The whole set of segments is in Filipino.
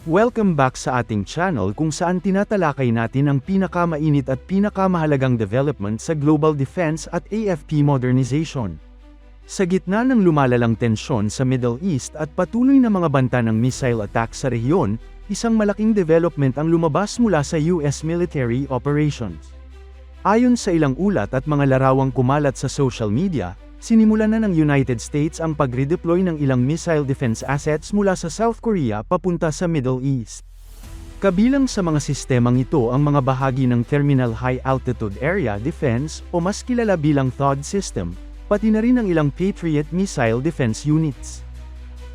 Welcome back sa ating channel kung saan tinatalakay natin ang pinakamainit at pinakamahalagang development sa global defense at AFP modernization. Sa gitna ng lumalalang tensyon sa Middle East at patuloy na mga banta ng missile attack sa rehiyon, isang malaking development ang lumabas mula sa US military operations. Ayon sa ilang ulat at mga larawang kumalat sa social media, sinimulan na ng United States ang pag-redeploy ng ilang missile defense assets mula sa South Korea papunta sa Middle East. Kabilang sa mga sistemang ito ang mga bahagi ng Terminal High Altitude Area Defense o mas kilala bilang THAAD system, pati na rin ang ilang Patriot missile defense units.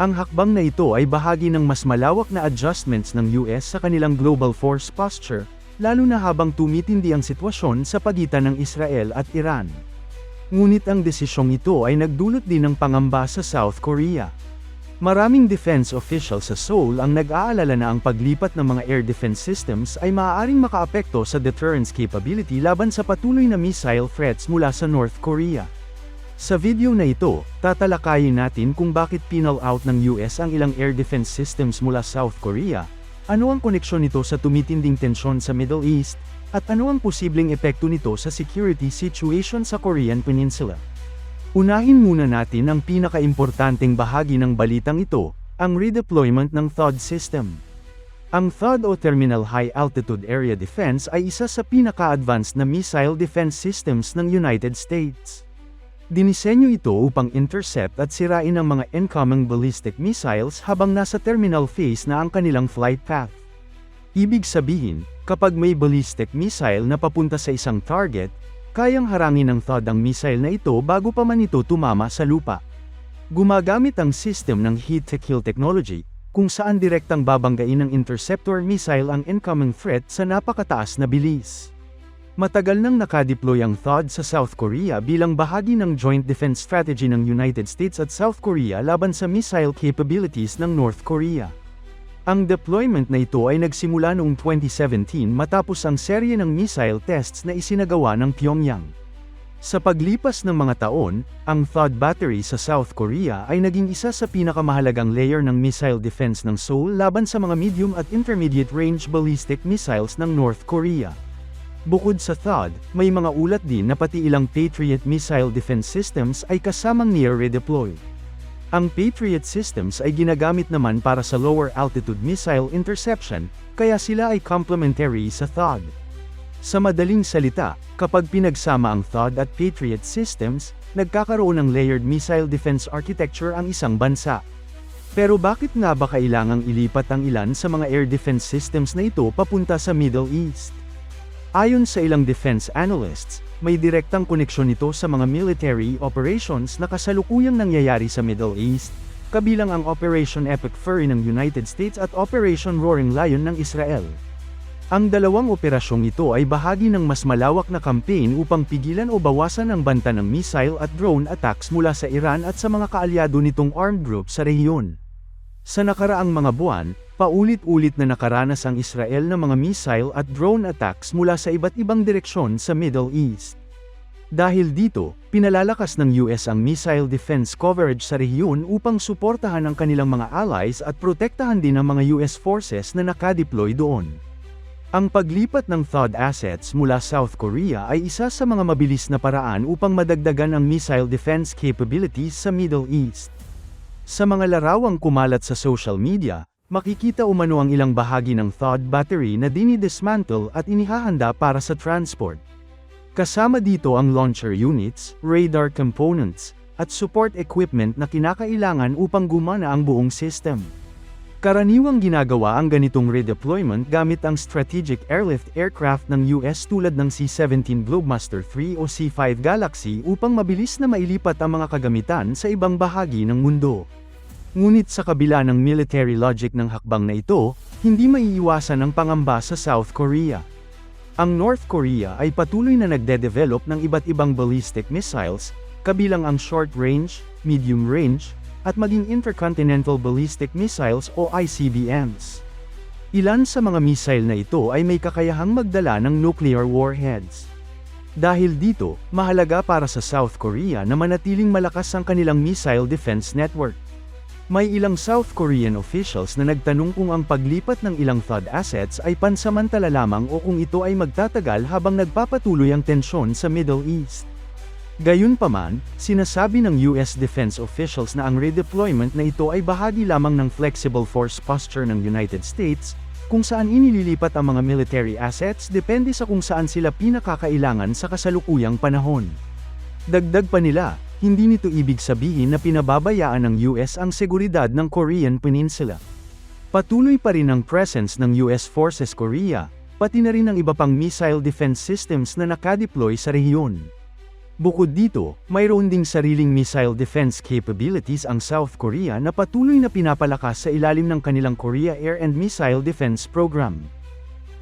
Ang hakbang na ito ay bahagi ng mas malawak na adjustments ng US sa kanilang global force posture, lalo na habang tumitindi ang sitwasyon sa pagitan ng Israel at Iran. Ngunit ang desisyong ito ay nagdulot din ng pangamba sa South Korea. Maraming defense officials sa Seoul ang nag-aalala na ang paglipat ng mga air defense systems ay maaaring makaapekto sa deterrence capability laban sa patuloy na missile threats mula sa North Korea. Sa video na ito, tatalakayin natin kung bakit pinal out ng US ang ilang air defense systems mula South Korea, ano ang koneksyon nito sa tumitinding tensyon sa Middle East, at ano ang posibleng epekto nito sa security situation sa Korean Peninsula. Unahin muna natin ang pinakaimportanteng bahagi ng balitang ito, ang redeployment ng THAAD system. Ang THAAD o Terminal High Altitude Area Defense ay isa sa pinaka-advanced na missile defense systems ng United States. Dinisenyo ito upang intercept at sirain ang mga incoming ballistic missiles habang nasa terminal phase na ang kanilang flight path. Ibig sabihin, kapag may ballistic missile na papunta sa isang target, kayang harangin ng THAAD ang missile na ito bago pa man ito tumama sa lupa. Gumagamit ang system ng hit-to-kill technology, kung saan direktang babanggain ng interceptor missile ang incoming threat sa napakataas na bilis. Matagal nang nakadeploy ang THAAD sa South Korea bilang bahagi ng Joint Defense Strategy ng United States at South Korea laban sa missile capabilities ng North Korea. Ang deployment na ito ay nagsimula noong 2017 matapos ang serye ng missile tests na isinagawa ng Pyongyang. Sa paglipas ng mga taon, ang THAAD battery sa South Korea ay naging isa sa pinakamahalagang layer ng missile defense ng Seoul laban sa mga medium at intermediate range ballistic missiles ng North Korea. Bukod sa THAAD, may mga ulat din na pati ilang Patriot missile defense systems ay kasamang near redeploy. Ang Patriot systems ay ginagamit naman para sa lower altitude missile interception, kaya sila ay complementary sa THAAD. Sa madaling salita, kapag pinagsama ang THAAD at Patriot systems, nagkakaroon ng layered missile defense architecture ang isang bansa. Pero bakit nga ba kailangang ilipat ang ilan sa mga air defense systems na ito papunta sa Middle East? Ayon sa ilang defense analysts, may direktang koneksyon nito sa mga military operations na kasalukuyang nangyayari sa Middle East, kabilang ang Operation Epic Fury ng United States at Operation Roaring Lion ng Israel. Ang dalawang operasyong ito ay bahagi ng mas malawak na campaign upang pigilan o bawasan ang banta ng missile at drone attacks mula sa Iran at sa mga kaalyado nitong armed group sa rehiyon. Sa nakaraang mga buwan, paulit-ulit na nakaranas ang Israel ng mga missile at drone attacks mula sa iba't ibang direksyon sa Middle East. Dahil dito, pinalalakas ng US ang missile defense coverage sa rehiyon upang suportahan ang kanilang mga allies at protektahan din ang mga US forces na nakadeploy doon. Ang paglipat ng THAAD assets mula South Korea ay isa sa mga mabilis na paraan upang madagdagan ang missile defense capabilities sa Middle East. Sa mga larawang kumalat sa social media, makikita umano ang ilang bahagi ng THAAD battery na dinidismantle at inihahanda para sa transport. Kasama dito ang launcher units, radar components, at support equipment na kinakailangan upang gumana ang buong system. Karaniwang ginagawa ang ganitong redeployment gamit ang strategic airlift aircraft ng US tulad ng C-17 Globemaster III o C-5 Galaxy upang mabilis na mailipat ang mga kagamitan sa ibang bahagi ng mundo. Ngunit sa kabila ng military logic ng hakbang na ito, hindi maiiwasan ang pangamba sa South Korea. Ang North Korea ay patuloy na nagde-develop ng iba't ibang ballistic missiles, kabilang ang short-range, medium-range, at maging intercontinental ballistic missiles o ICBMs. Ilan sa mga missile na ito ay may kakayahang magdala ng nuclear warheads. Dahil dito, mahalaga para sa South Korea na manatiling malakas ang kanilang missile defense network. May ilang South Korean officials na nagtanong kung ang paglipat ng ilang THAAD assets ay pansamantala lamang o kung ito ay magtatagal habang nagpapatuloy ang tensyon sa Middle East. Gayunpaman, sinasabi ng US defense officials na ang redeployment na ito ay bahagi lamang ng flexible force posture ng United States, kung saan inililipat ang mga military assets depende sa kung saan sila pinakakailangan sa kasalukuyang panahon. Dagdag pa nila, hindi nito ibig sabihin na pinababayaan ng US ang seguridad ng Korean Peninsula. Patuloy pa rin ang presence ng US Forces Korea, pati na rin ang iba pang missile defense systems na nakadeploy sa rehiyon. Bukod dito, mayroon ding sariling missile defense capabilities ang South Korea na patuloy na pinapalakas sa ilalim ng kanilang Korea Air and Missile Defense Program.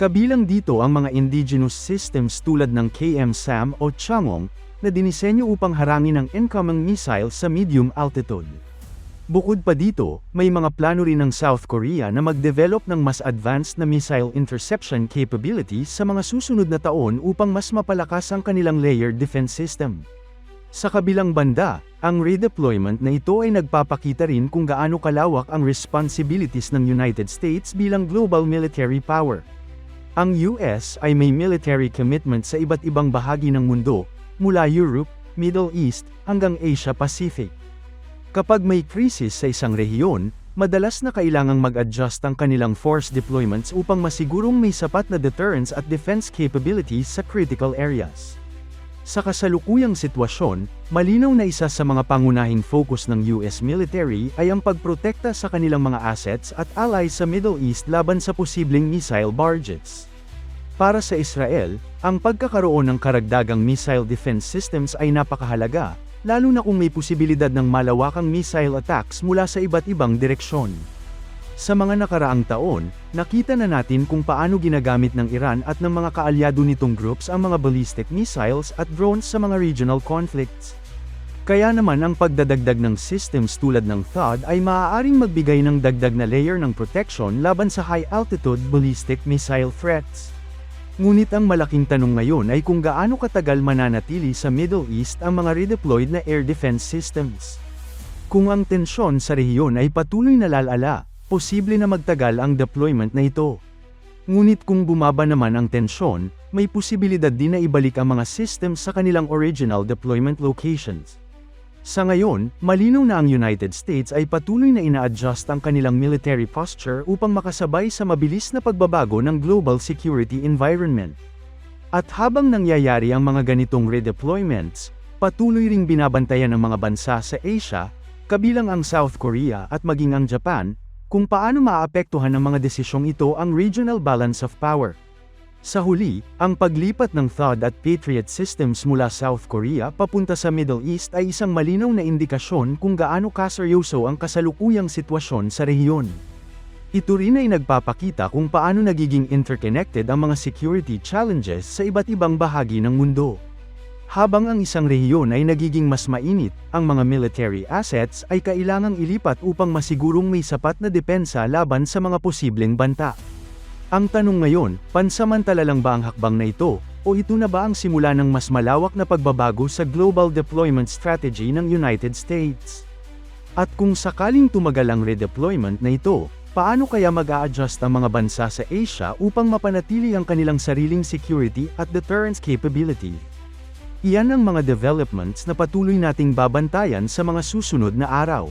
Kabilang dito ang mga indigenous systems tulad ng KM-SAM o Changwon, na dinisenyo upang harangin ang incoming missile sa medium altitude. Bukod pa dito, may mga plano rin ng South Korea na mag-develop ng mas advanced na missile interception capabilities sa mga susunod na taon upang mas mapalakas ang kanilang layered defense system. Sa kabilang banda, ang redeployment na ito ay nagpapakita rin kung gaano kalawak ang responsibilities ng United States bilang global military power. Ang US ay may military commitment sa iba't ibang bahagi ng mundo, mula Europe, Middle East, hanggang Asia Pacific. Kapag may krisis sa isang rehiyon, madalas na kailangang mag-adjust ang kanilang force deployments upang masigurong may sapat na deterrence at defense capabilities sa critical areas. Sa kasalukuyang sitwasyon, malinaw na isa sa mga pangunahing focus ng US military ay ang pagprotekta sa kanilang mga assets at allies sa Middle East laban sa posibleng missile barrages. Para sa Israel, ang pagkakaroon ng karagdagang missile defense systems ay napakahalaga, lalo na kung may posibilidad ng malawakang missile attacks mula sa iba't ibang direksyon. Sa mga nakaraang taon, nakita na natin kung paano ginagamit ng Iran at ng mga kaalyado nitong groups ang mga ballistic missiles at drones sa mga regional conflicts. Kaya naman ang pagdadagdag ng systems tulad ng THAAD ay maaaring magbigay ng dagdag na layer ng protection laban sa high-altitude ballistic missile threats. Ngunit ang malaking tanong ngayon ay kung gaano katagal mananatili sa Middle East ang mga redeployed na air defense systems. Kung ang tensyon sa rehiyon ay patuloy na lalala, posible na magtagal ang deployment na ito. Ngunit kung bumaba naman ang tensyon, may posibilidad din na ibalik ang mga systems sa kanilang original deployment locations. Sa ngayon, malinaw na ang United States ay patuloy na ina-adjust ang kanilang military posture upang makasabay sa mabilis na pagbabago ng global security environment. At habang nangyayari ang mga ganitong redeployments, patuloy ring binabantayan ng mga bansa sa Asia, kabilang ang South Korea at maging ang Japan, kung paano maaapektuhan ng mga desisyong ito ang regional balance of power. Sa huli, ang paglipat ng THAAD at Patriot systems mula South Korea papunta sa Middle East ay isang malinaw na indikasyon kung gaano kaseryoso ang kasalukuyang sitwasyon sa rehiyon. Ito rin ay nagpapakita kung paano nagiging interconnected ang mga security challenges sa iba't ibang bahagi ng mundo. Habang ang isang rehiyon ay nagiging mas mainit, ang mga military assets ay kailangang ilipat upang masigurong may sapat na depensa laban sa mga posibleng banta. Ang tanong ngayon, pansamantala lang ba ang hakbang na ito, o ito na ba ang simula ng mas malawak na pagbabago sa global deployment strategy ng United States? At kung sakaling tumagal ang redeployment na ito, paano kaya mag-a-adjust ang mga bansa sa Asia upang mapanatili ang kanilang sariling security at deterrence capability? Iyan ang mga developments na patuloy nating babantayan sa mga susunod na araw.